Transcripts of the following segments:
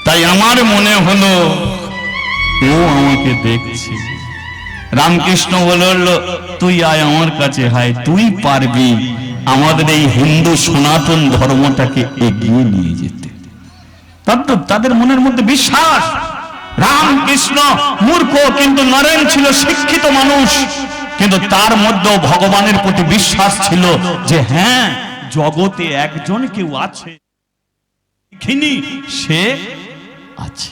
তাই আমার মনে হলো ও আমাকে দেখছে। রামকৃষ্ণ বলল, তুই আয় আমার কাছে, হায় তুই পারবি আমাদের এই হিন্দু সনাতন ধর্মটাকে এগিয়ে নিয়ে যেতে। তাদের মনের মধ্যে বিশ্বাস। রামকৃষ্ণ মূর্খ, কিন্তু নরেন ছিল শিক্ষিত মানুষ, কিন্তু তার মধ্যেও ভগবানের প্রতি বিশ্বাস ছিল যে হ্যাঁ, জগতে একজন কেউ আছে, সে আছে।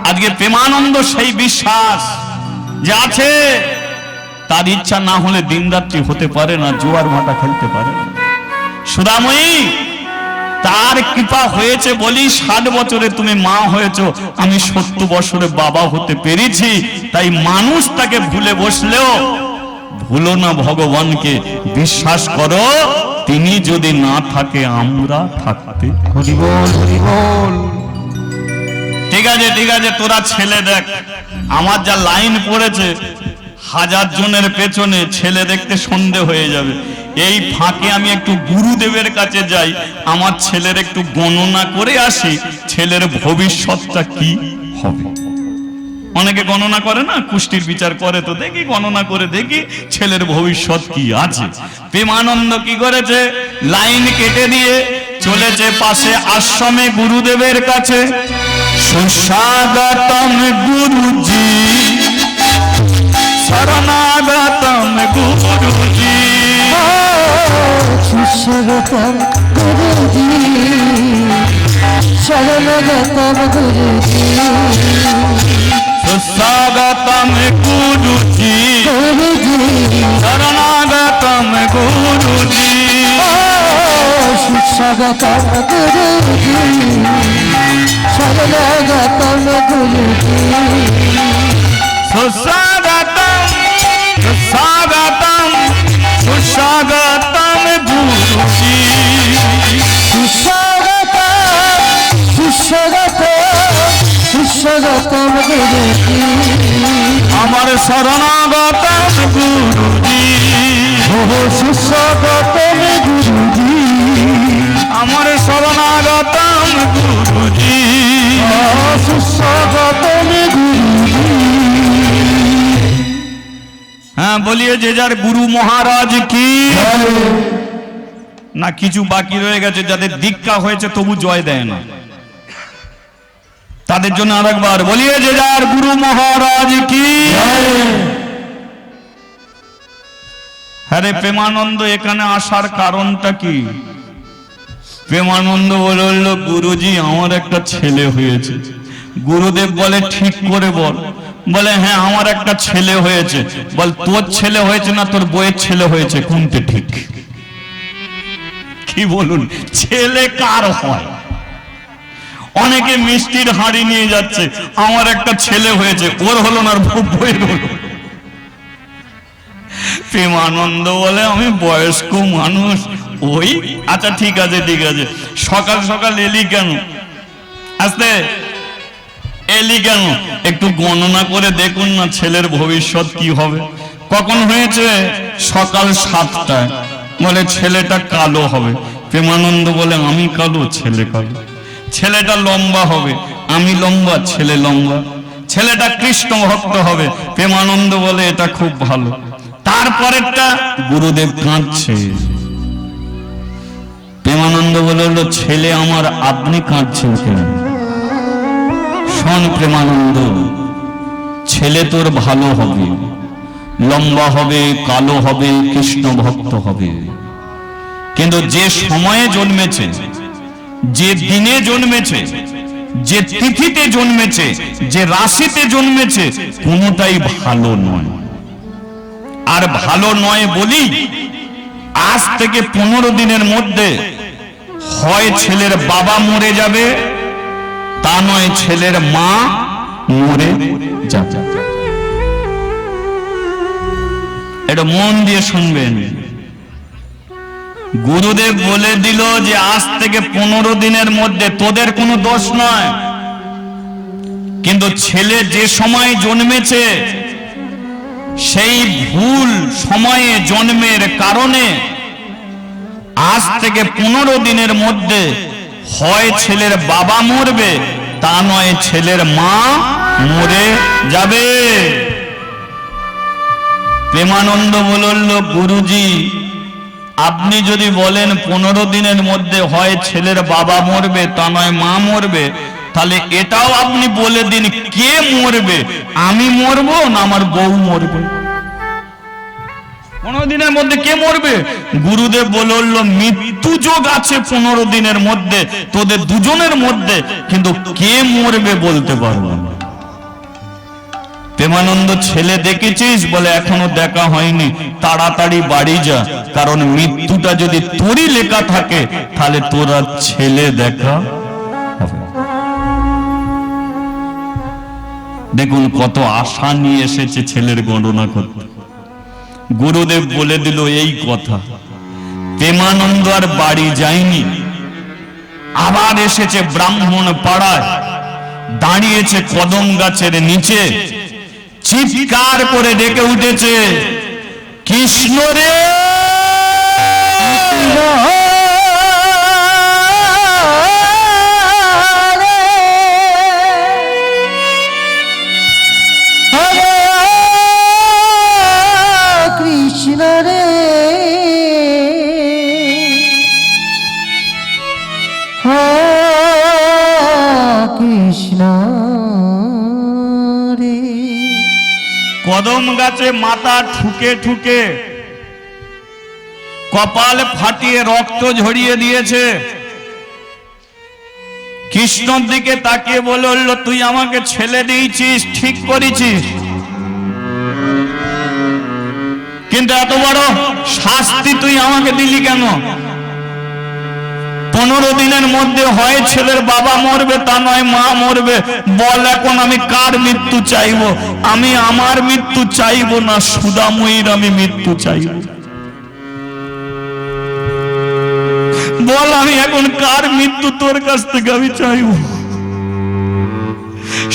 আজকে প্রেমানন্দ সেই বিশ্বাস যে আছে, তার ইচ্ছা না হলে দিনরাত্রি হতে পারে না, জোয়ার ভাটা খেলতে পারে না। সুধাময়ী, তার কৃপা হয়েছে বলি 60 বছরে তুমি মা হয়েছো, আমি 70 বছরে বাবা হতে পেরেছি। তাই মানুষ তাকে ভুলে বসলেও ভুলো না ভগবানকে, বিশ্বাস করো তিনি যদি না থাকে আমরা থাকতে। হরি বল, হরি বল। ঠিক আছে, ঠিক আছে, তোরা ছেলে দেখ, আমার যা লাইন পড়েছে 1000 জনের পেছনে ছেলে দেখতে সন্দেহ হয়ে যাবে। এই ফাঁকে আমি একটু গুরুদেবের কাছে যাই, আমার ছেলের একটু গণনা করে আসি, ছেলের ভবিষ্যৎটা কি হবে। অনেকে গণনা করে না, কুষ্টির বিচার করে, তো দেখি গণনা করে দেখি ছেলের ভবিষ্যৎ কি আছে। প্রেমানন্দ কি করেছে, লাইন কেটে দিয়ে চলেছে পাশে আশ্রমে গুরুদেবের কাছে। সুস্বাগতম গুরুজি, শরণাগতম গুরুজি, সুস্বাগতম গুরুজি, শরণাগতম গুরুজি, সুস্বাগতম গুরুজি, শরণাগতম গুরুজি, সুস্বাগতম গুরুজি, শরণাগতম গুরুজি, সুস্বাগতম, সুস্বাগতম, সুস্বাগতম গুরুজি, সুস্বাগতম, সুস্বাগতম, সুস্বাগতম গুরুজি, আমার শরণাগতম গুরুজি, সুস্বাগতম গুরুজি, আমার শরণাগতম গুরুজি, সুস্বাগতম গুরুজি। হ্যাঁ, বলিয়ে যে যার গুরু মহারাজ কি। না কিছু বাকি রয়ে গেছে, যাদের দীক্ষা হয়েছে তবু জয় দেয় না, তাদের জন্য আরেকবার বলিয়ে যে যার গুরু মহারাজ কি। হ্যাঁ রে প্রেমানন্দ, এখানে আসার কারণটা কি? প্রেমানন্দ বলল, গুরুজি আমার একটা ছেলে হয়েছে। গুরুদেব বলে, ঠিক করে বল। বলে, হ্যাঁ আমার একটা ছেলে হয়েছে। বল, তোর ছেলে হয়েছে না তোর বইয়ের ছেলে হয়েছে, কোনটা ঠিক? কি বলুন, ছেলে কার হয়? অনেকে মিষ্টির হাঁড়ি নিয়ে যাচ্ছে, আমার একটা ছেলে হয়েছে, ওর হলো না, বইয়ের হলো। প্রেমানন্দ বলে, আমি বয়স্ক মানুষ, ওই আচ্ছা ঠিক আছে, ঠিক আছে, সকাল সকাল এলি কেন? আস্তে এলি কেন? একটু গণনা করে দেখুন না ছেলের ভবিষ্যৎ কি হবে। কখন হয়েছে? সকাল 7টায়। বলে, ছেলেটা কালো হবে। প্রেমানন্দ বলে, আমি কালো, ছেলে কালো। ছেলেটা লম্বা হবে, আমি লম্বা, ছেলে লম্বা। ছেলেটা কৃষ্ণ ভক্ত হবে। প্রেমানন্দ বলে, এটা খুব ভালো। তারপরেরটা, গুরুদেব কাঁদছে। প্রেমানন্দ বলে, ছেলে আমার, আপনি কাঁদছেন কেন? শোন প্রেমানন্দ, ছেলে তোর ভালো হবে, লম্বা হবে, কালো হবে, কৃষ্ণ ভক্ত হবে, কিন্তু যে সময়ে জন্মেছে, যে দিনে জন্মেছে, যে তিথিতে জন্মেছে, যে রাশিতে জন্মেছে, কোনোটাই ভালো নয়। আর ভালো নয় বলি আজ থেকে 15 দিনের মধ্যে হয় ছেলের বাবা মরে যাবে, তা নয় ছেলের মা মরে যাবে। এটা মন দিয়ে শুনবেন। গুরুদেব বলে দিল যে আজ থেকে 15 দিনের মধ্যে, তোদের কোনো দোষ নয়, কিন্তু ছেলে যে সময় জন্মেছে সেই ভুল সময়ে জন্মের কারণে আজ থেকে 15 দিনের মধ্যে হয় ছেলের বাবা মরবে, তা নয় ছেলের মা মরে যাবে। প্রেমানন্দ বলল, গুরুজি আপনি যদি বলেন 15 দিনের মধ্যে হয় ছেলের বাবা মরবে তা নয় মা মরবে, তাহলে এটাও আপনি বলে দিন কে মরবে, আমি মরবো না আমার বউ মরবে? 15 দিনের মধ্যে কে মরবে? গুরুদেব বলল, মৃত্যু যোগ আছে 15 দিনের মধ্যে তোদের দুজনের মধ্যে, কিন্তু কে মরবে বলতে পারবো না। প্রেমানন্দ, ছেলে দেখেছিস? বলে এখনো দেখা হয়নি। তাড়াতাড়ি বাড়ি যা, কারণ মৃত্যুটা যদি তোরই লেখা থাকে তাহলে তোরা ছেলে দেখা হবে। দেখুন কত আশা নিয়ে এসেছে ছেলের গণনা করতে। গুরুদেব বলে দিল এই কথা। প্রেমানন্দ আর বাড়ি যায়নি, আবার এসেছে ব্রাহ্মণ পাড়ায়, দাঁড়িয়েছে কদম গাছের নিচে, চিৎকার করে ডেকে উঠেছে, কৃষ্ণ রে, কৃষ্ণ রে, কৃষ্ণ রে। কদম গাছে মাথা ঠুকে ঠুকে কপাল ফাটিয়ে রক্ত ঝরিয়ে দিয়েছে। কৃষ্ণর দিকে তাকিয়ে বলল, তুই আমাকে ছেলে দিয়েছিস, ঠিক করেছিস, কিন্তু এত বড় শাস্তি তুই আমাকে দিলি কেন? 15 দিনের মধ্যে হয় ছেলের বাবা মরবে তা নয় মা মরবে, বল এখন আমি কার মৃত্যু চাইবো? আমি আমার মৃত্যু চাইবো না, সুদাময়ীর আমি মৃত্যু চাইবো। বল আমি এখন কার মৃত্যু তোর কাছ থেকে আমি চাইবো?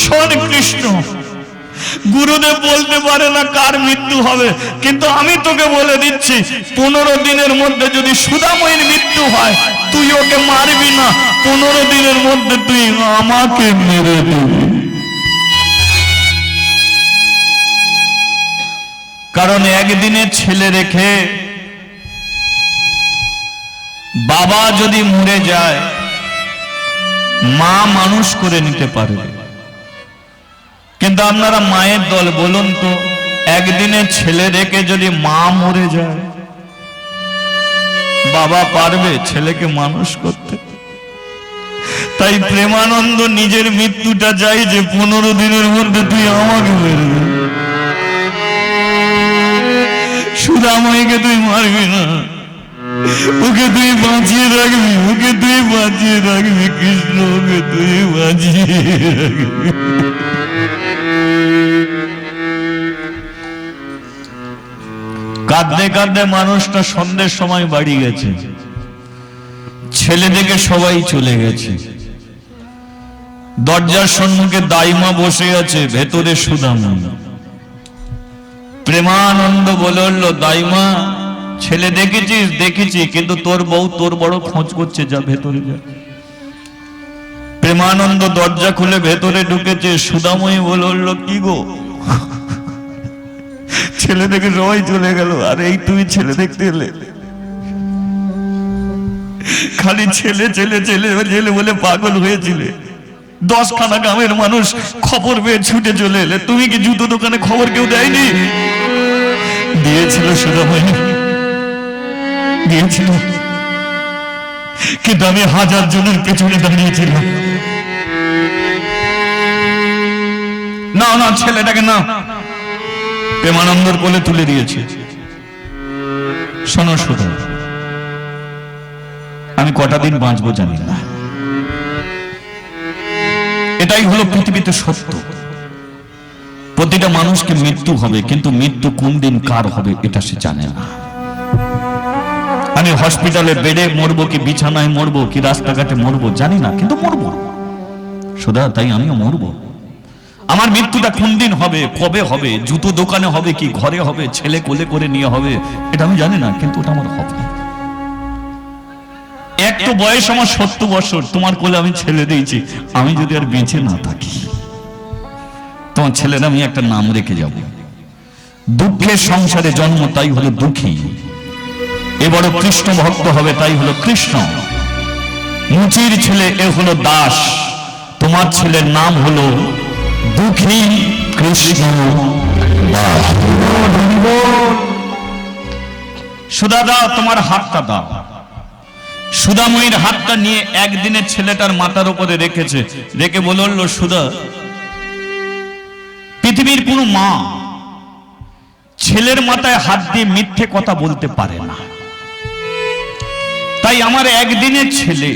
শোন কৃষ্ণ, গুরুদেব বলতে পারে না কার মৃত্যু হবে, কিন্তু আমি তোকে বলে দিচ্ছি 15 দিনের মধ্যে যদি সুদাময়ীর মৃত্যু হয় তুই ওকে মারবি না, 15 দিনের মধ্যে তুই আমাকে মেরে দিবি। কারণ একদিনে ছেলে রেখে বাবা যদি মরে যায় মা মানুষ করে নিতে পারে, কিন্তু আপনারা মায়ের দল বলুন তো, একদিনে ছেলে রেখে যদি মা মরে যায় বাবা পারবে ছেলেকে মানুষ করতে? তাই প্রেমানন্দ নিজের মৃত্যুটা চাই যে 15 দিনের মধ্যে তুই আমাকে মেরে দে, সুদাময়ীকে তুই মারবি না, ওকে তুই বাঁচিয়ে রাখবি, ওকে তুই বাঁচিয়ে রাখবি কৃষ্ণ, ওকে তুই বাঁচিয়ে রাখবি। কাঁদতে কাঁদতে মানুষটা সন্ধ্যের সময় বাড়ি গেছে, ছেলে দেখে সবাই চলে গেছে। দরজার সম্মুখে দাইমা বসে আছে, ভেতরে সুদাময়ী। প্রেমানন্দ বলল, দাইমা ছেলে দেখেছিস? দেখেছি, কিন্তু তোর বউ তোর বড় খোঁজ করছে, যা ভেতরে যা। প্রেমানন্দ দরজা খুলে ভেতরে ঢুকেছে। সুদাময়ী বলল, কি গো, ছেলে দেখে সবাই চলে গেল, আর এই তুমি ছেলে দেখতে এলে? খালি ছেলে ছেলে ছেলে ছেলে বলে পাগল হয়েছিলে, 10খানা গ্রামের মানুষ খবর পেয়ে ছুটে চলে এলে, তুমি কি জুতো দোকানে খবর কেউ দেয়নি? দিয়েছিল সুদাময়ী, দিয়েছিল, কিন্তু আমি 1000 জনের পেছনে দাঁড়িয়েছিলাম। না না, ছেলেটাকে না। প্রেমানন্দর কোলে তুলে দিয়েছে। শোনো সুধা, আমি কটা দিন বাঁচবো জানি না, এটাই হলো পৃথিবীতে সত্য। প্রতিটা মানুষকে মৃত্যু হবে, কিন্তু মৃত্যু কোন দিন কার হবে এটা সে জানে না। আমি হসপিটালে বেডে মরবো কি বিছানায় মরবো কি রাস্তাঘাটে মরবো জানি না, কিন্তু মরবো সুধা, তাই আমিও মরবো। আমার মৃত্যুটা কোন দিন হবে, কবে হবে, জুতো দোকানে হবে কি ঘরে হবে, ছেলে কোলে করে নিয়ে হবে, এটা আমি জানি না, কিন্তু ওটা আমার হবে। এক তো বয়স আমার 70 বছর, তোমার কোলে আমি ছেলে দিয়েছি, আমি যদি আর বেঁচে না থাকি তোমার ছেলের আমি একটা নাম রেখে যাব। দুঃখের সংসারে জন্ম, তাই হলো দুঃখী। এবার কৃষ্ণ ভক্ত হবে, তাই হলো কৃষ্ণ। মুচির ছেলে এ হলো দাস, তোমার ছেলের নাম হলো দুঃখী কৃষ্ণ দাস। সুধা দাও, তোমার হাতটা দাও। সুধাময়ীর হাতটা নিয়ে একদিনে ছেলেটার মাথার উপরে রেখেছে, রেখে বলল, সুধা, পৃথিবীর কোন মা ছেলের মাথায় হাত দিয়ে মিথ্যে কথা বলতে পারে না। তাই আমার একদিনের ছেলে,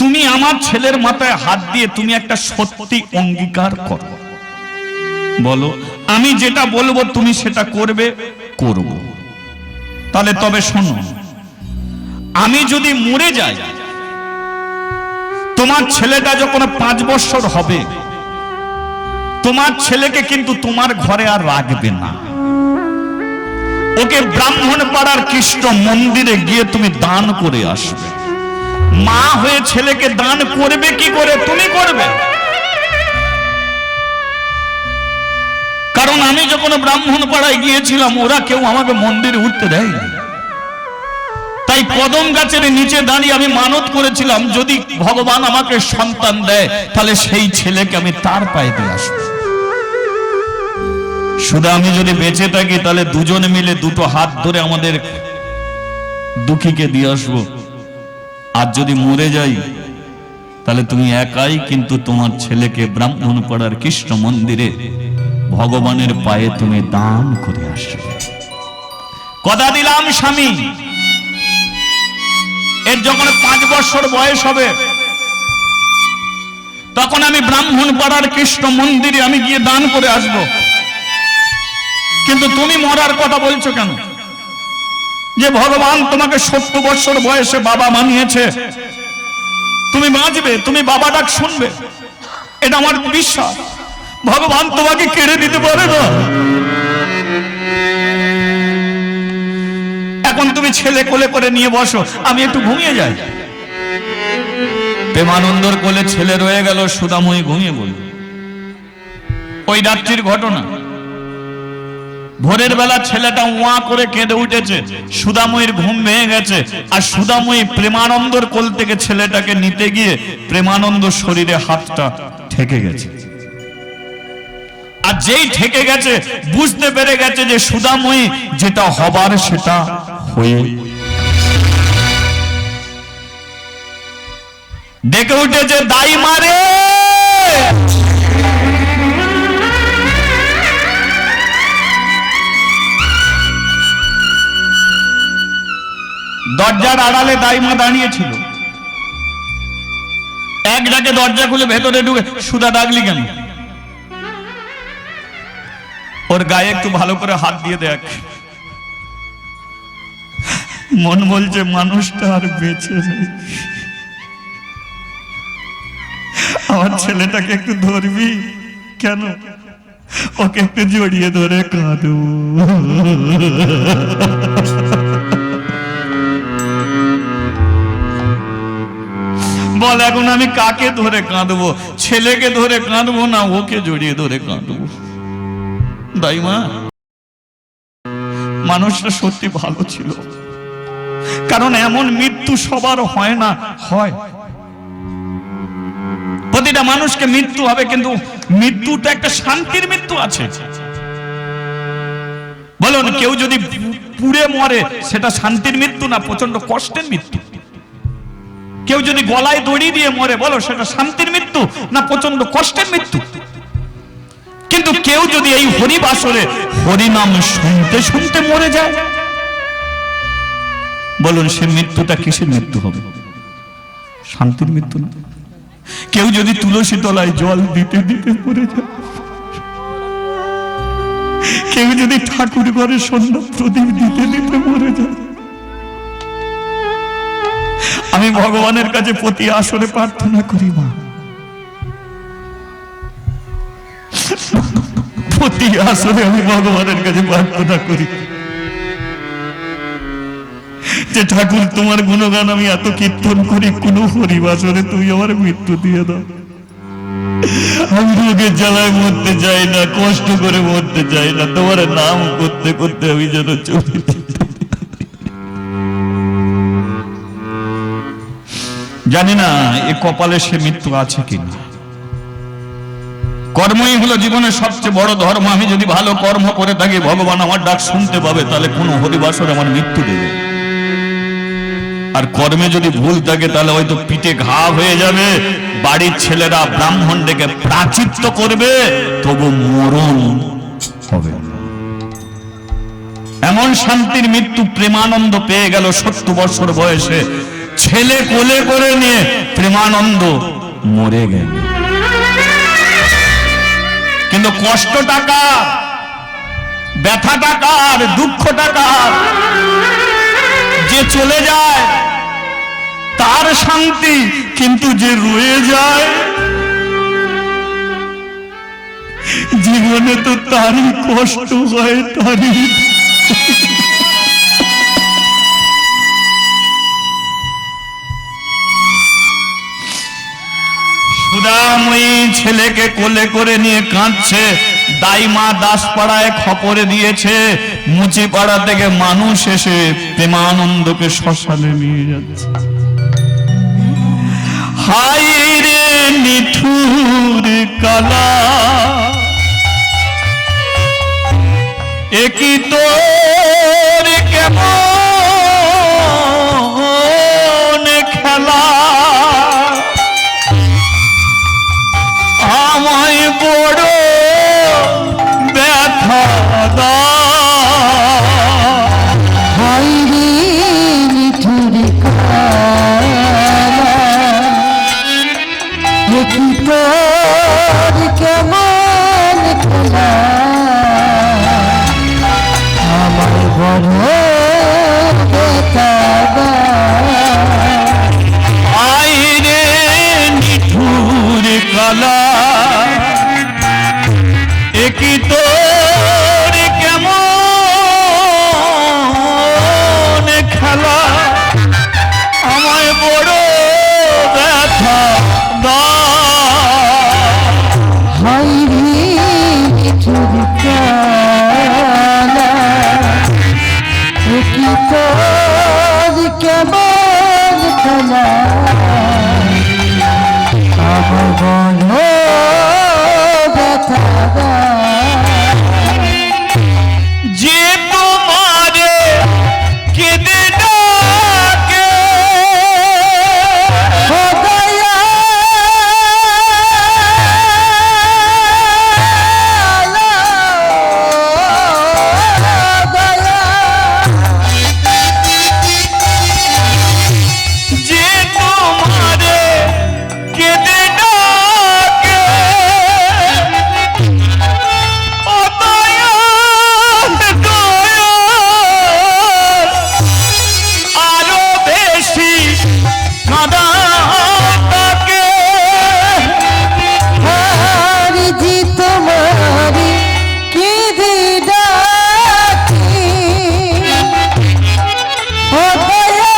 তুমি আমার ছেলের মাথায় হাত দিয়ে তুমি একটা সত্যি অঙ্গীকার করো। বলো, আমি যেটা বলবো তুমি সেটা করবে? করব। তাহলে তবে শোনো, আমি যদি মরে যাই, তোমার ছেলেটা যখন 5 বছর হবে, তোমার ছেলেকে কিন্তু তোমার ঘরে আর রাখবে না, ওকে ব্রাহ্মণ পাড়ার কৃষ্ণ মন্দিরে গিয়ে তুমি দান করে আসবে। মা হয়ে ছেলেকে দান করবে কি করে? তুমি করবে। কারণ আমি যখন ব্রাহ্মণ পাড়ায় গিয়েছিলাম, ওরা কেউ আমাকে মন্দিরে উঠতে দেয়নি। তাই কদম গাছের নিচে দাঁড়িয়ে আমি মানত করেছিলাম, যদি ভগবান আমাকে সন্তান দেয়, তাহলে সেই ছেলেকে আমি তার পায়ে দিয়ে আসবো। শুধু আমি যদি বেঁচে থাকি, তাহলে দুজনে মিলে দুটো হাত ধরে আমাদের দুঃখীকে দিয়ে আসবো। আর যদি মরে যাই, তাহলে তুমি একাই কিন্তু তোমার ছেলেকে ব্রাহ্মণ পাড়ার কৃষ্ণ মন্দিরে ভগবানের পায়ে তুমি দান করে আসবে। কথা দিলাম স্বামী, এর যখন 5 বছর বয়স হবে, তখন আমি ব্রাহ্মণ পাড়ার কৃষ্ণ মন্দিরে আমি গিয়ে দান করে আসব। কিন্তু তুমি মরার কথা বলছো কেন? যে ভগবান তোমাকে 70 বছর বয়সে বাবা বানিয়েছে, তুমি বাঁচবে, তুমি বাবা ডাক শুনবে, এটা আমার বিশ্বাস। ভগবান তোমাকে কেড়ে দিতে পারে না। এখন তুমি ছেলে কোলে করে নিয়ে বসো, আমি একটু ঘুমিয়ে যাই। প্রেমানন্দর কোলে ছেলে রয়ে গেল, সুধাময়ী ঘুমিয়ে বলল। ওই রাত্রির ঘটনা, ভোরের বেলা ছেলেটা ওয়া করে কেঁদে উঠেছে, সুধাময়ীর ঘুম ভেঙে গেছে। আর সুধাময়ী প্রেমানন্দর কোল থেকে ছেলেটাকে নিতে গিয়ে প্রেমানন্দ শরীরে হাতটা ঠেকে গেছে। আর যেই ঠেকে গেছে, বুঝতে পেরে গেছে যে সুধাময়ী যেটা হবার সেটা হয়ে ডেকে উঠেছে, দাই মারে। দরজার আড়ালে দাইমা দাঁড়িয়েছিল। এক ডাকে দরজা খুলে ভেতরে ঢুকে, সুধা ডাকলি কেন? ওর গায়ে একটু ভালো করে হাত দিয়ে দেখ। মন বলছে মানুষটা আর বেঁচে নেই, আমার ছেলেটাকে একটু ধরবি কেন? ওকে একটু জড়িয়ে ধরে কাঁদো। বল, এখন আমি কাকে ধরে কাঁদবো? ছেলেকে ধরে কাঁদবো না ওকে জড়িয়ে ধরে কাঁদবো? দাইমা, মানুষটা সত্যি ভালো ছিল, কারণ এমন মৃত্যু সবার হয় না। হয়, প্রতিটা মানুষকে মৃত্যু হবে, কিন্তু মৃত্যুটা একটা শান্তির মৃত্যু আছে। বলুন, কেউ যদি পুড়ে মরে, সেটা শান্তির মৃত্যু না প্রচন্ড কষ্টের মৃত্যু? কেউ যদি গলায় দড়ি দিয়ে মরে, বলো সেটা শান্তির মৃত্যু না প্রচন্ড কষ্টের মৃত্যু? কিন্তু কেউ যদি এই হরিবাসরে হরিনাম শুনতে শুনতে মরে যায়, বলুন সে মৃত্যুটা কিসের মৃত্যু হবে? শান্তির মৃত্যু না। কেউ যদি তুলসী তলায় জল দিতে দিতে মরে যায়, কেউ যদি ঠাকুর ঘরে সন্ধ্যা প্রদীপ দিতে দিতে মরে যায়, আমি ভগবানের কাছে প্রতি আসরে প্রার্থনা করি, মা প্রতি আসরে আমি ভগবানের কাছে প্রার্থনা করি যে ঠাকুর তোমার গুণগান আমি এত কীর্তন করি, কোন হরিবাসরে তুমি আমার মৃত্যু দিয়ে দাও। আমি রোগের জ্বালায় মরতে চাই না, কষ্ট করে মরতে চাই না, তোমার নাম করতে করতে আমি যেন চলে যাই। জানি না এ কপালে সে মৃত্যু আছে কিনা। কর্মই হলো জীবনের সবচেয়ে বড় ধর্ম। আমি যদি ভালো কর্ম করে থাকি, ভগবান আমার ডাক শুনতে পাবে, তাহলে কোন হরিবাসরে আমার মৃত্যু দেবে। আর কর্মে যদি ভুল থাকে, তাহলে হয়তো পিঠে ঘা হয়ে যাবে, বাড়ির ছেলেরা ব্রাহ্মণ ডেকে প্রাচিত্য করবে, তবু মরণ হবে। এমন শান্তির মৃত্যু প্রেমানন্দ পেয়ে গেল 70 বছর বয়সে। ছেলে কোলে করে নিয়ে প্রেমানন্দ মরে গেল। কিন্তু কষ্ট টাকার, ব্যথা টাকার, দুঃখ টাকার, যে চলে যায় তার শান্তি, কিন্তু যে রয়ে যায় জীবনে তো তারই কষ্ট হয়, তারই। সুদাময়ী ছেলেকে কোলে করে নিয়ে কাঁদছে। দাইমা দাসপাড়ায় খবরে দিয়েছে, মুচিপাড়া থেকে মানুষ এসে প্রেমানন্দকে শ্মশানে নিয়ে যাচ্ছে। হাই রে নিঠুর কালা, একই তোর কেমন খেলা, আমায় বড় ব্যথা দাও। হাই রে নিঠুর কালা, একই তোর কেমন খেলা, আমার বড় ব্যথা দাও। আই রে নিঠুর কালা, একই তোর কেমন খেলা, আমায় বড় ব্যথা দাও। হাই রে নিঠুর কালা, একই তোর কেমন খেলা, আমার বড় ব্যথা দাও। যে তোমারে কেঁদে ডাকে, ও যে তোমারে কেঁদে ডাকে, ও দয়াল দয়াল, আরো বেশি কাঁদা তাকে। হরিজি তোমারি কেঁদে ডাকি, ও দয়াল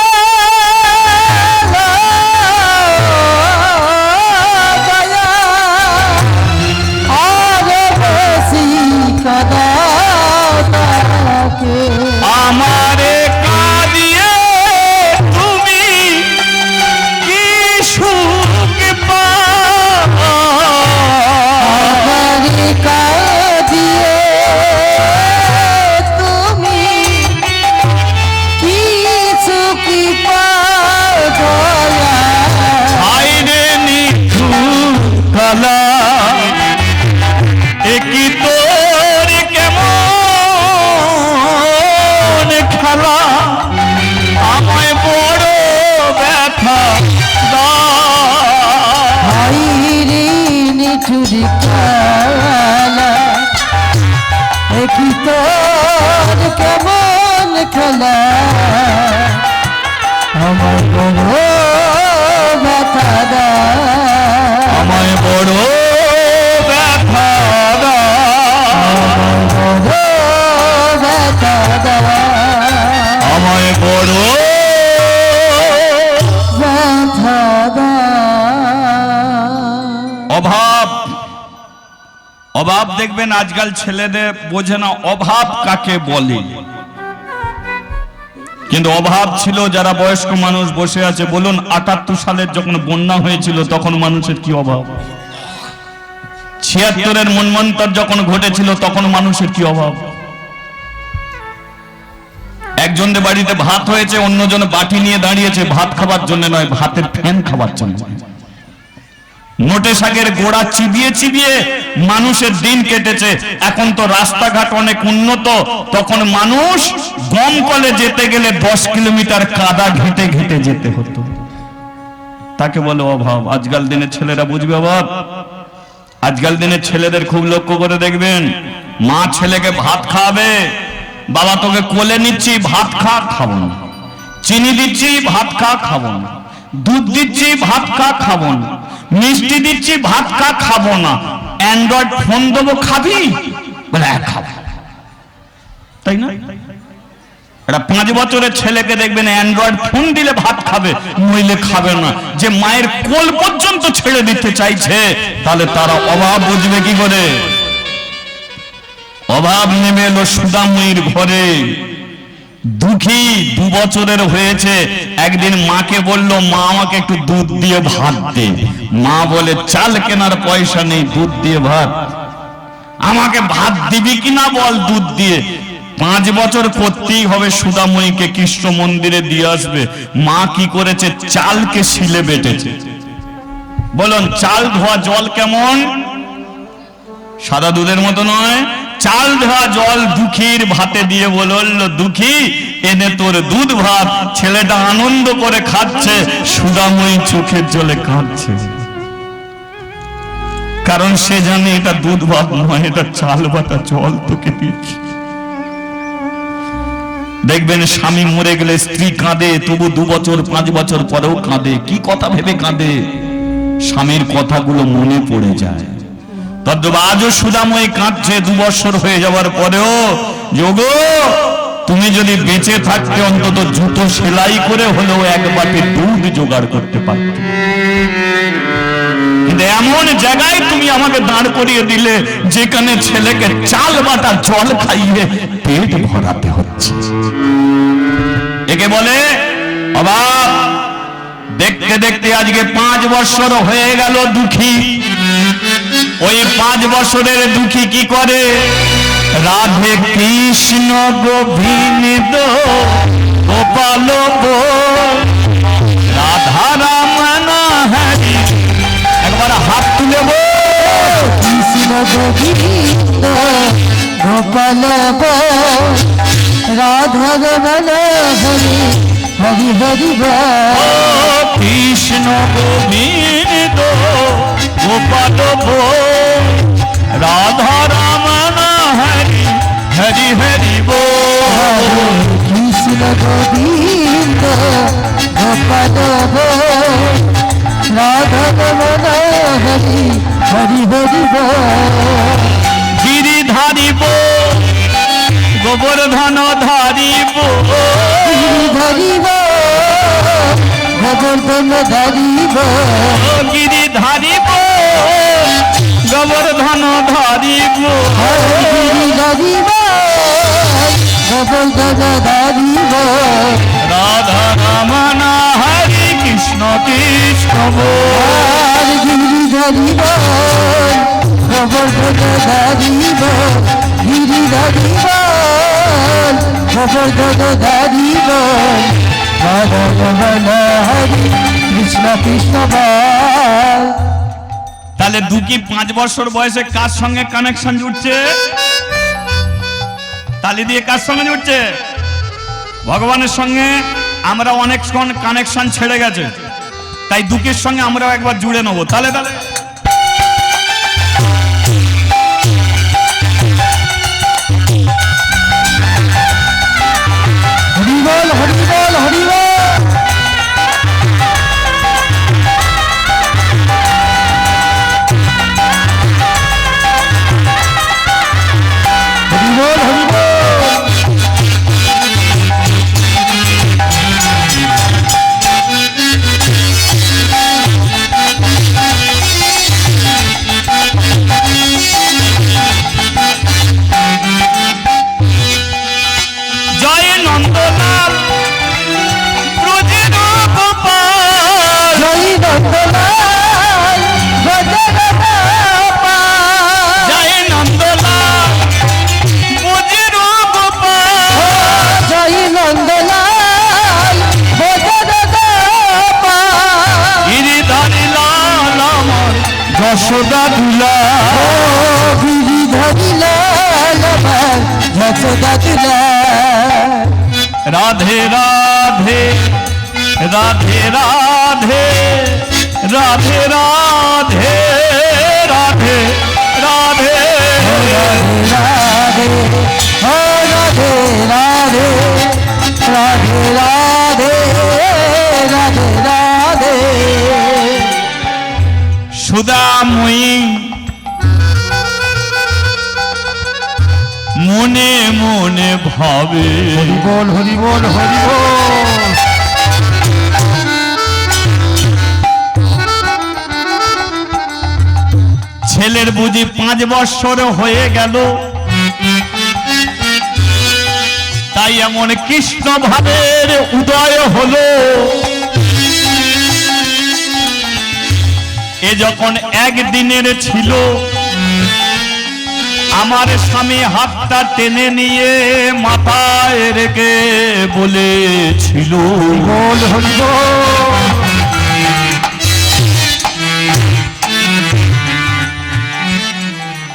আর বেশি কাঁদা তাকে। আমারে কাঁদিয়ে তুমি কি সুখ পাও, আমারে কাঁদিয়ে তুমি কি সুখী পাও দয়াল। হাই রে নিঠুর কালা, একই তোর কেমন খেলা, আমায় বড় ব্যথা দাও। হাই রে নিঠুর কালা, একই তোর কেমন খেলা, আমার বড় ব্যথা দাও। আমায় বড় ব্যথা দাও। আমার বড় ব্যথা দাও। আমায় বড় অভাব, অভাব দেখবেন আজকাল ছেলেদের বোঝে না অভাব কাকে বলে। কিন্তু অভাব ছিল, যারা বয়স্ক মানুষ বসে আছে বলুন ৭৮ সালের যখন বন্যা হয়েছিল তখন মানুষের কি অভাব, ৭৬-এর মন্বন্তর যখন ঘটেছিল তখন মানুষের কি অভাব। একজনের বাড়িতে ভাত হয়েছে, অন্যজন বাটি নিয়ে দাঁড়িয়েছে ভাত খাবার জন্য নয়, ভাতের ফ্যান খাবার জন্য। নোটে শাকের গোড়া চিবিয়ে চিবিয়ে মানুষের দিন কেটেছে। এখন তো রাস্তাঘাট অনেক উন্নত, তখন মানুষ দমকলে যেতে গেলে 10 কিলোমিটার কাদা ঘেটে ঘেটে যেতে হতো। তাকে বলে অভাব। আজকাল দিনের ছেলেরা বুঝবে অভাব? আজকাল দিনের ছেলেদের খুব লক্ষ্য করে দেখবেন, মা ছেলেকে ভাত খাওয়াবে, বাবা তোকে কোলে নিচ্ছি ভাত খা, খাবো না। চিনি দিচ্ছি ভাত খা, খাবো না। দুধ দিচ্ছি ভাত খা, খাবো না। মিষ্টি দিচ্ছি ভাত খা, খাবো না। অ্যান্ড্রয়েড ফোন দেবো, খাবি? বলে খাবো। তাই না? এটা 5 বছরের ছেলেকে দেখবেন অ্যান্ড্রয়েড ফোন দিলে ভাত খাবে, নইলে খাবে না। যে মায়ের কোল পর্যন্ত ছেড়ে দিতে চাইছে, তাহলে তারা অভাব বুঝবে কি করে? অভাব নেমে এলো সুদাময়ীর ঘরে। দুঃখী 2 বছরের হয়েছে, একদিন মাকে বলল, মা আমাকে একটু দুধ দিয়ে ভাত দে। মা বলে, চাল কেনার পয়সা নেই, দুধ দিয়ে ভাত? আমাকে ভাত দিবি কিনা বল, দুধ দিয়ে। 5 বছর করতেই হবে সুদাময়ীকে কৃষ্ণ মন্দিরে দিয়ে আসবে। মা কি করেছে? চালকে শিলে বেটেছে। বলুন চাল ধোয়া জল কেমন? সাদা দুধের মতো নয়, চাল ধোয়া জল দুঃখীর ভাতে দিয়ে বলল, দুঃখী এনে তোর দুধ ভাত। ছেলেটা আনন্দ করে খাচ্ছে, সুদাময়ী চোখের জলে কাঁদছে, কারণ সে জানে এটা দুধ ভাত নয়, এটা চাল বাটা জল তোকে দিয়েছি। দেখবেন স্বামী মরে গেলে স্ত্রী কাঁদে, তবু 2 বছর 5 বছর পরেও কাঁদে। কি কথা ভেবে কাঁদে? স্বামীর কথাগুলো মনে পড়ে যায়। তদ্রূপ আজও সুদাময়ী কাঁদছে 2 বছর হয়ে যাওয়ার পরেও। যোগো, তুমি যদি বেঁচে থাকতে অন্তত জুতো সেলাই করে হলেও 1 বাটি দুধ জোগাড় করতে পারতে। কিন্তু এমন জায়গায় তুমি আমাকে দাঁড় করিয়ে দিলে যেখানে ছেলেকে চাল বাটা জল খাইয়ে পেট ভরাতে হচ্ছে। একে বলে অভাব। দেখতে দেখতে আজকে 5 বছর হয়ে গেল দুঃখী। ওই 5 বছরের দুঃখী কি করে? রাধে কৃষ্ণ গোবিন্দ গোপাল রাধা রাম হরি। একবার হাত তুলে কৃষ্ণ গোবিন্দ গোপাল রাধা রমণ হরি হরি হরি কৃষ্ণ গোবিন্দ গোপাল রাধা রাম হরি হরি হরি কৃষ্ণ গোবিন্দ গোপাল রাধা রমণ হরি হরি হরি গিরিধারিব গোবর্ধন ধারিব ধরিব গোবর্ধন ধরিব গিরি ধারিব গোবর্ধন ধারিব ধরিব গোবর্ধন ধরিব রাধা রমণ হরি কৃষ্ণ কৃষ্ণ আর গিরি ধরিব গোবর্ধন ধরিব গিরি ধরিব গোবর্ধন ধরিব রাধা রমণ হরি কৃষ্ণ কৃষ্ণ বল। তাহলে দুঃখী 5 বছর বয়সে কার সঙ্গে কানেকশন জুড়ছে? তালি দিয়ে কার সঙ্গে জুড়ছে? ভগবানের সঙ্গে। আমরা অনেক কানেকশন ছেড়ে গেছে, তাই দুঃখীর সঙ্গে আমরাও একবার জুড়ে নেবো। তাহলে তাহলে হরিবল হরিবল হরিবল হরিবল হরিবল। যশোদা দুলা গিরিধারী লাল আমার যশোদা দুলা রাধে রাধে রাধে রাধে রাধে রাধে রাধে রাধে রাধে ও রাধে রাধে রাধে রাধে রাধে রাধে সুদাময়ী মনে মনে ভাবে হরি বল হরি বল হরি বল ছেলের বুঝি 5 বৎসর হয়ে গেল, তাই এমন কৃষ্ণ ভাবের উদয় হলো। এ যখন একদিনের ছিল, আমার স্বামী হাতটা টেনে নিয়ে মাথায় রেখে বলেছিল, বল হরি বল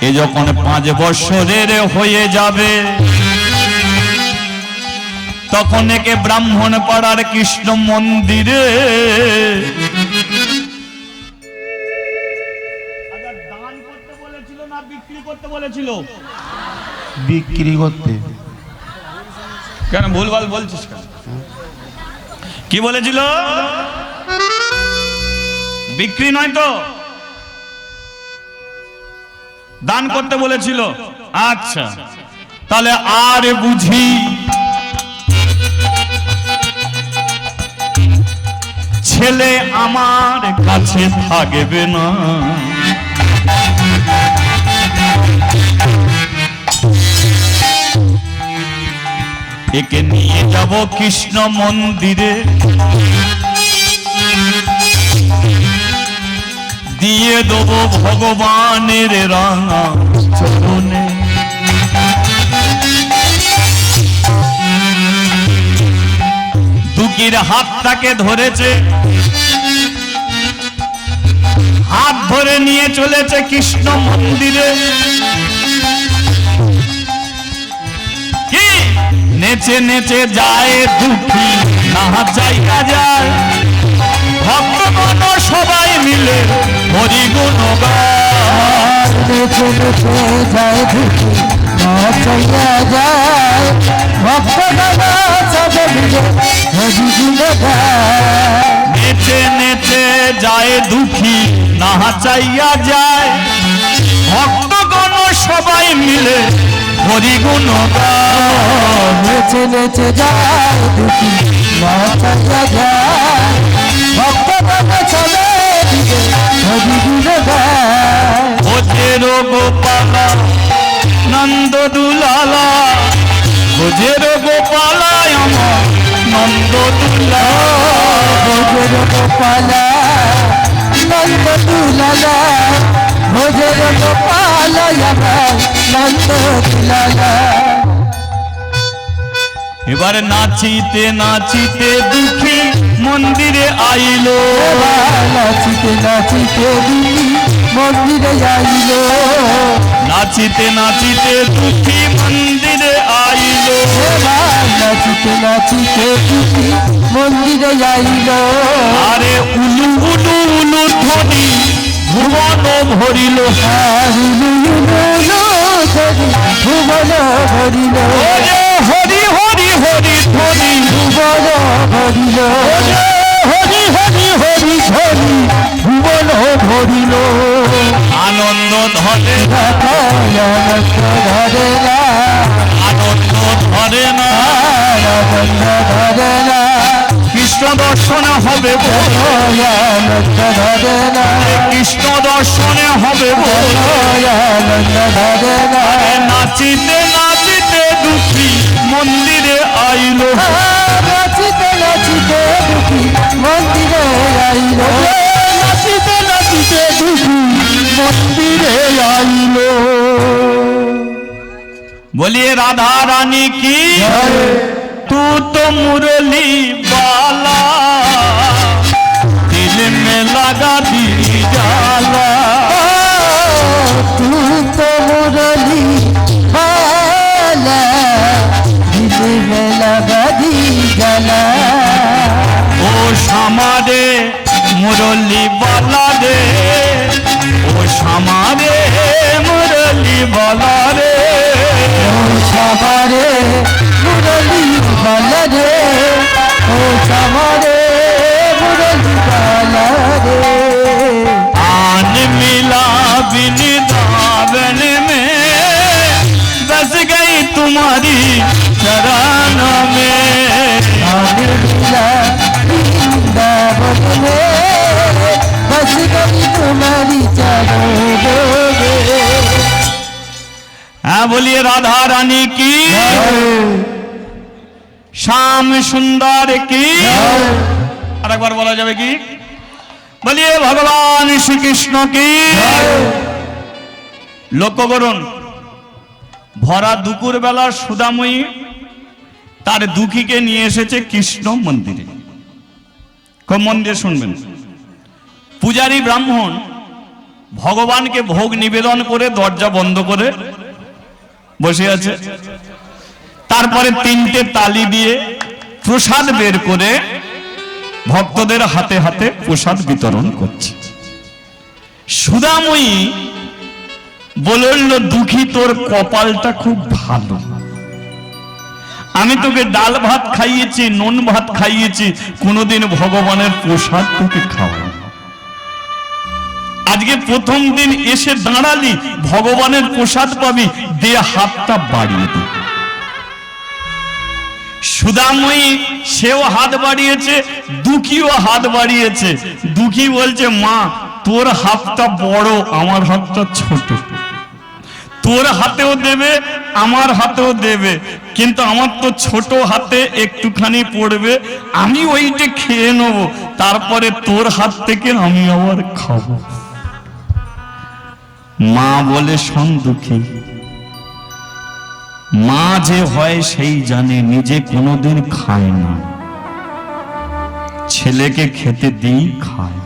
এ যখন 5 বৎসরের হয়ে যাবে, তখন একে ব্রাহ্মণ পাড়ার কৃষ্ণ মন্দিরে দান করতে বলেছিল না বিক্রি করতে বলেছিল? বিক্রি করতে। কেন ভুলভাল বলছিস কেন? কি বলেছিল? বিক্রি নয় তো, দান করতে বলেছিল। আচ্ছা, তাহলে আর বুঝি ছেলে আমার কাছে থাকবে না। একে নিয়ে যাব কৃষ্ণ মন্দিরে, দিয়ে দেব ভগবানের রাঙা চরণে। দুকির হাতটাকে ধরেছে, হাত ধরে নিয়ে চলেছে কৃষ্ণ মন্দিরে। কি নেচে নেচে যায় দুঃখী, না চাইয়া যায়। ভক্তগণ সবাই মিলে হরি গুণ গায়। নেচে নেচে যায় দুঃখী না চাইয়া যায়, ভক্তগণ সবাই মিলে হরি গুণ গায়। নেচে নেচে যায় দুঃখী, না চাইয়া যায়। ভক্তগণ সবাই মিলে হরি গুণ গায়। নেচে নেচে যায় দুঃখী না চাইয়া যায়, ভক্তগণ সবাই মিলে হরি গুণ গায়। ভোজের গোপালা নন্দ দুলালা, ভোজের গোপালায় আমার নন্দ দুলা। ভোজের গোপালা নন্দ দুলালা, ভোজের গোপালা আমার নন্দ দুলালা। এবারে নাচিতে নাচিতে দুঃখী মন্দিরে আইলো। নাচিতে নাচিতে দুঃখী মন্দিরে আইলো, নাচিতে নাচিতে দুঃখী মন্দিরে আইলো। নাচিতে নাচিতে দুঃখী মন্দিরে আইলো। আরে উলু উলু উলু ধ্বনি ভুবন ভরিল। ভুবন ভরিল, হরি হরি হরি ধ্বনি ভুবন ভরিল, হরি হরি হরি ধ্বনি ভুবন ভরিল। আনন্দ ধরে না, আনন্দ ধরে না, আনন্দ ধরে না। আনন্দ ধরে না, কৃষ্ণ দর্শনে হবে বল। আনন্দ ধরে না, কৃষ্ণ দর্শনে হবে বল। আনন্দ ধরে না। নাচিতে নাচিতে দুঃখী মন্দিরে আইলো। নাচিতে নাচিতে দুঃখী মন্দিরে আইলো, নাচিতে নাচিতে দুঃখী মন্দিরে আইলো। बोलिए राधा रानी की, तू तो मुरली वाला, दिल में लगा दी जाला। শ্যামারে মুরলি বালা রে, ও শ্যামারে মুরলি বালা রে, ও শ্যামারে মুরলি বালা রে, ও শ্যামারে মুরলি বালা রে। आन मिला वृंदावन में, बस गई तुम्हारी चरण में। आन मिला वृंदावन में, बस गई तुम्हारी चरण में। हाँ बोलिए राधा रानी की, श्याम सुंदर की। और एक बार बोला जाए की, बोलिए भगवान श्री कृष्ण की। লক্ষ্য করুন, ভরা দুপুর বেলা সুদাময়ী তার দুঃখীকে নিয়ে এসেছে কৃষ্ণ মন্দিরে। খুব মন দিয়ে শুনবেন। পূজারী ব্রাহ্মণ ভগবানকে ভোগ নিবেদন করে দরজা বন্ধ করে বসে আছে। তারপরে তিনটে তালি দিয়ে প্রসাদ বের করে ভক্তদের হাতে হাতে প্রসাদ বিতরণ করছে। সুদাময়ী বলল, দুঃখী তোর কপালটা খুব ভালো, আমি তোকে ডাল ভাত খাইয়েছি, নুন ভাত খাইয়েছি, কোনোদিন ভগবানের প্রসাদ তোকে খাওয়াই। আজকে প্রথম দিন এসে দাঁড়ালি, ভগবানের প্রসাদ পাবি, দে হাতটা বাড়িয়ে দে। সুদাময়ী সেও হাত বাড়িয়েছে, দুঃখীও হাত বাড়িয়েছে। দুঃখী বলছে, মা তোর হাতটা বড়, আমার হাতটা ছোট, তোর হাতেও দেবে আমার হাতেও দেবে, কিন্তু আমার তো ছোট হাতে একটুখানি পড়বে, আমি ওইটা খেয়ে নেব, তারপরে তোর হাত থেকে আমি আবার খাবো। মা বলে, শোন দুঃখী, মা যে হয় সেই জানে, নিজে কোনোদিন খায় না, ছেলেকে খেতে দিই খায়।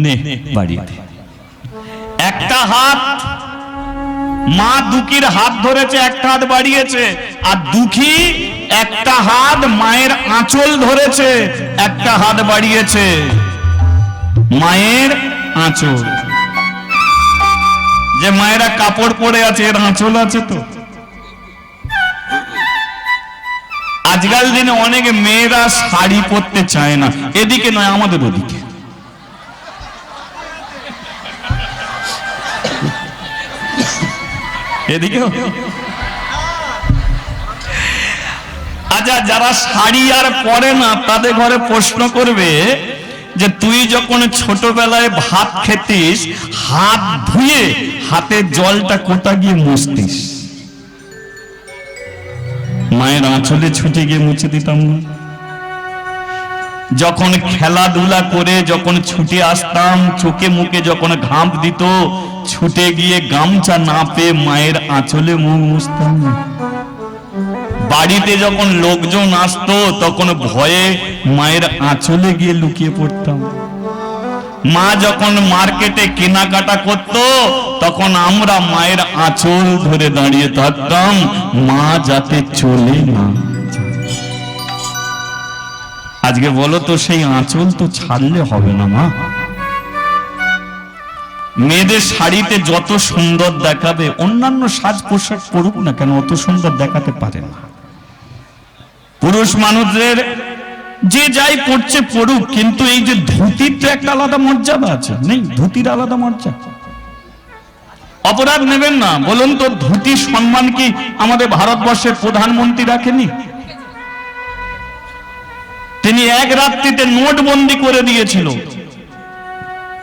নে বাড়িতে একটা হাত, মা দুঃখীর হাত ধরেছে, একটা হাত বাড়িয়েছে, আর দুঃখী একটা হাত মায়ের আঁচল ধরেছে, একটা হাত বাড়িয়েছে মায়ের আঁচল। যে মায়েরা কাপড় পরে আছে, এর আঁচল আছে তো। আজকাল দিনে অনেক মেয়েরা শাড়ি পরতে চায় না, এদিকে নয় আমাদের ওদিকে। এদিকে আচ্ছা, যারা শাড়ি আর পরে না তাদের ঘরে প্রশ্ন করবে যে তুই যখন ছোটবেলায় ভাত খেতিস, হাত ধুয়ে হাতে জলটা কোথা গিয়ে মুছতিস? মায়ের আঁচলে ছুটে গিয়ে মুছে দিতাম না? যখন খেলাধুলা করে যখন ছুটে আসতাম, চোখে মুখে যখন ঘাম দিত, ছুটে গিয়ে গামছা না পেয়ে মায়ের আঁচলে মুখ মুছতাম না? বাড়িতে যখন লোকজন আসতো তখন ভয়ে মায়ের আঁচলে গিয়ে লুকিয়ে পড়তাম। মা যখন মার্কেটে কেনাকাটা করত তখন আমরা মায়ের আঁচল ধরে দাঁড়িয়ে থাকতাম, মা যাতে চলে না। আজকে বলো তো, সেই আঁচল তো ছাড়লে হবে না মা। মেয়েদের শাড়িতে যত সুন্দর দেখাবে, অন্যান্য সাজ পোশাক পরুক না কেন, অত সুন্দর দেখাতে পারে না। পুরুষ মানুষদের যে যাই পড়ছে পড়ুক, কিন্তু এই যে ধুতির তো একটা আলাদা মর্যাদা আছে, নেই? ধুতির আলাদা মর্যাদা। অপরাধ নেবেন না, বলুন তো, ধুতির সম্মান কি আমাদের ভারতবর্ষের প্রধানমন্ত্রী রাখেনি? তিনি এক রাত্রিতে নোটবন্দি করে দিয়েছিল,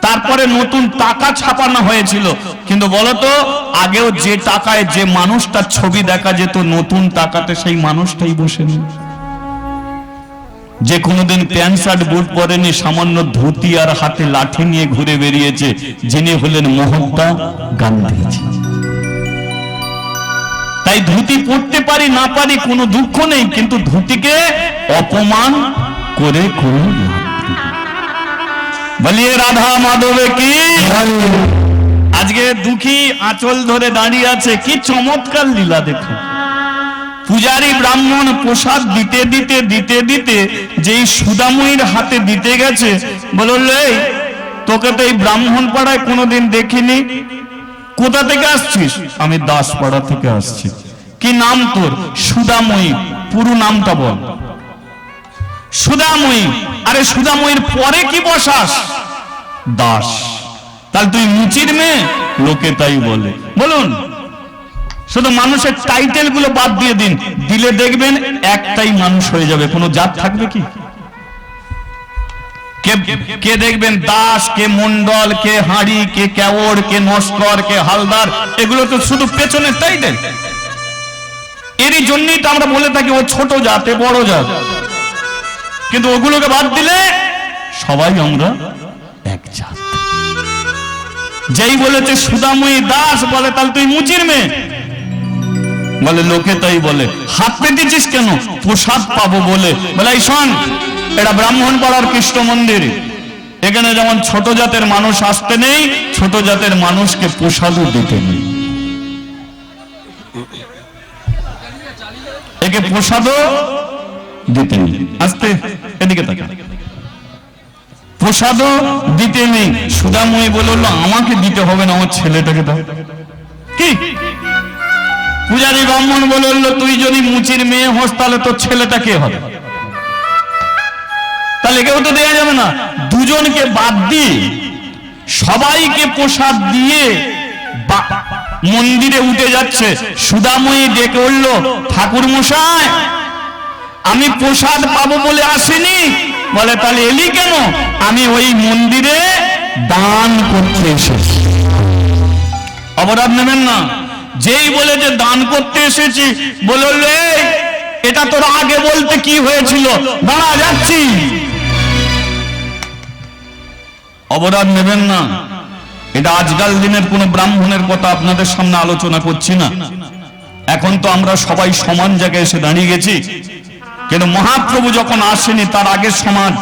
তারপরে নতুন টাকা ছাপানো হয়েছিল। কিন্তু বলতো, আগেও যে টাকায় যে মানুষটার ছবি দেখা যেত, নতুন টাকাতে সেই মানুষটাই বসেনি। যে কোনোদিন প্যান্ট শার্ট বুট পরেনি, সামান্য ধুতি আর হাতে লাঠি নিয়ে ঘুরে বেরিয়েছে, যিনি হলেন মহাত্মা গান্ধীজি। তাই ধুতি পরতে পারি না পারি কোনো দুঃখ নেই, কিন্তু ধুতিকে অপমান করে কোনো লাভ নেই। বলিয়ে রাধা মাধবে কি। আজকে দুঃখী আঁচল ধরে দাঁড়িয়ে আছে, কি চমৎকার লীলা দেখুন। পূজারী ব্রাহ্মণ প্রসাদ দিতে দিতে দিতে দিতে যেই সুদাময়ীর হাতে দিতে গেছে, বলল এই তোকে তো এই ব্রাহ্মণ পাড়ায় কোনোদিন দেখিনি, কোথা থেকে আসছিস? আমি দাসপাড়া থেকে আসছি। কি নাম তোর? সুদাময়ী। পুরো নামটা বল। সুদাময়ী। আরে সুদাময়ীর পরে কি বসাস? দাস। তাহলে তুই মুচির মেয়ে? লোকে তাই বলে। বলুন, শুধু মানুষের টাইটেল গুলো বাদ দিয়ে দিন, দিলে দেখবেন একটাই মানুষ হয়ে যাবে, কোনো জাত থাকবে কি? কে দেখবেন দাস, কে মন্ডল, কে হাঁড়ি, কে কেওড়, কে নস্কর, কে হালদার, এগুলো তো শুধু পেছনের টাইটেল। এরই জন্যই তো আমরা বলে থাকি ও ছোট জাত, এ বড় জাত। কিন্তু ওগুলোকে বাদ দিলে সবাই আমরা এক জাত। যেই বলেছে সুদাময়ী দাস, বলে তাহলে তুই মুচির মেয়ে? বলে লোকে তাই বলে। হাত পেতেছিস কেন? প্রসাদ পাবো বলে। বলে এই শোন, এটা ব্রাহ্মণ পাড়ার কৃষ্ণ মন্দির, এখানে যেমন ছোট জাতের মানুষ আসতে নেই, ছোট জাতের মানুষকে প্রসাদও দিতে নেই। একে প্রসাদও দিতে নেই। আসতে এদিকে তাকা। প্রসাদও দিতে নেই। সুদাময়ী বলল আমাকে দিতে হবে না, আমার ছেলেটাকে দাও। কি? পূজারী ব্রাহ্মণ বলল তুই যদি মুচির মেয়ে হোস তাহলে তোর ছেলেটা কে হবে? তাহলে কেউ তো দেয়া যাবে না। দুজনকে বাদ দিয়ে সবাইকে প্রসাদ দিয়ে মন্দিরে উঠে যাচ্ছে। সুদাময়ী ডেকে উঠল, ঠাকুর মশাই আমি প্রসাদ পাবো বলে আসিনি। বলে তাহলে এলি কেন? আমি ওই মন্দিরে দান করতে এসেছি। অপরাধ নেবেন না। যেই বলে যে দান করতে এসেছি, বলল এটা তোর আগে বলতে কি হয়েছিল? দাঁড়া যাচ্ছি। অপরাধ নেবেন না। এটা আজকাল দিনের কোন ব্রাহ্মণের কথা আপনাদের সামনে আলোচনা করছি না। এখন তো আমরা সবাই সমান জায়গায় এসে দাঁড়িয়ে গেছি, কিন্তু মহাপ্রভু যখন আসেনি তার আগে সমাজ।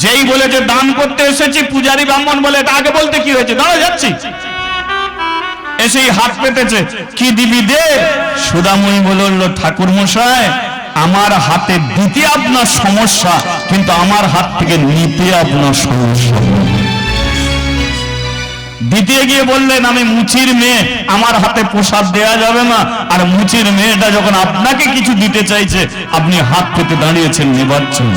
যেই বলে যে দান করতে এসেছি, পূজারী ব্রাহ্মণ বলে এটা আগে বলতে কি হয়েছে? দাঁড়া যাচ্ছি। এসেই হাত পেতেছে, কি দিবি দে। সুদাময়ী বলল ঠাকুর মশাই আমার হাতে দিতে আপনার সমস্যা, কিন্তু আমার হাত থেকে নিতে আপনার সমস্যা। দিতে গিয়ে বললেন আমি মুচির মেয়ে, আমার হাতে প্রসাদ দেয়া যাবে না। আর মুচির মেয়েটা যখন আপনাকে কিছু দিতে চাইছে, আপনি হাত পেতে দাঁড়িয়েছেন নেবার জন্য।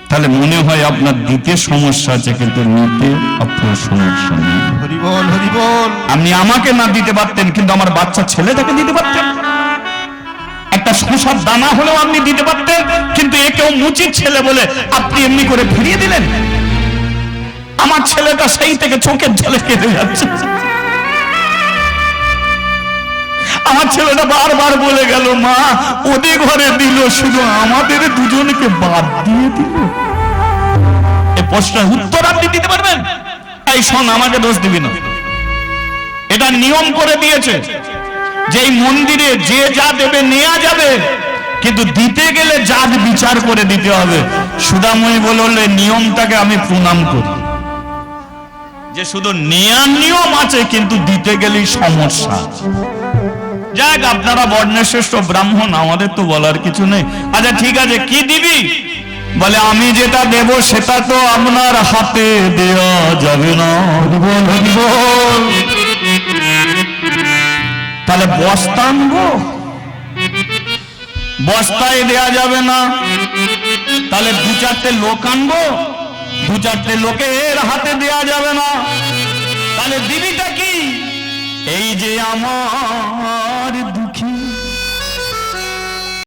তাহলে মনে হয় আপনার দিতে সমস্যা আছে, কিন্তু নিতে আপনার সমস্যা নেই। হরিবল হরিবল। আপনি আমাকে না দিতে পারতেন, কিন্তু আমার বাচ্চা ছেলেটাকে দিতে পারতেন। একটা শসার দানা হলেও আপনি দিতে পারতেন, কিন্তু একেও মুচির ছেলে বলে আপনি এমনি করে ফিরিয়ে দিলেন। আমার ছেলেটা সেই থেকে চোখের জলে কেঁদে যাচ্ছে। আমার ছেলেটা বারবার বলে গেল মা ওদের ঘরে দিল, শুধু আমাদের দুজনকে বাদ দিয়ে দিল। এই প্রশ্নের উত্তর আপনি দিতে পারবেন? এই শোন, আমাকে দোষ দিবি না। এটা নিয়ম করে দিয়েছে যে এই মন্দিরে যে যা দেবে নেওয়া যাবে, কিন্তু দিতে গেলে জাত বিচার করে দিতে হবে। সুদাময়ী বললে নিয়মটাকে আমি প্রণাম করি, যে শুধু নেয়ার নিয়ম আছে, কিন্তু দিতে গেলেই সমস্যা। যাক, আপনারা বর্ণশ্রেষ্ঠ ব্রাহ্মণ, আমাদের তো বলার কিছু নেই। আচ্ছা ঠিক আছে, কি দিবি? বলে আমি যেটা দেব সেটা তো আপনার হাতে দেওয়া যাবে না। তাহলে বস্তা আনবো? বস্তায় দেয়া যাবে না। তাহলে দু চারটে লোক আনবো? দু চারটে লোকের হাতে দেয়া যাবে না। তাহলে দিবিটা কি? এই যে আমার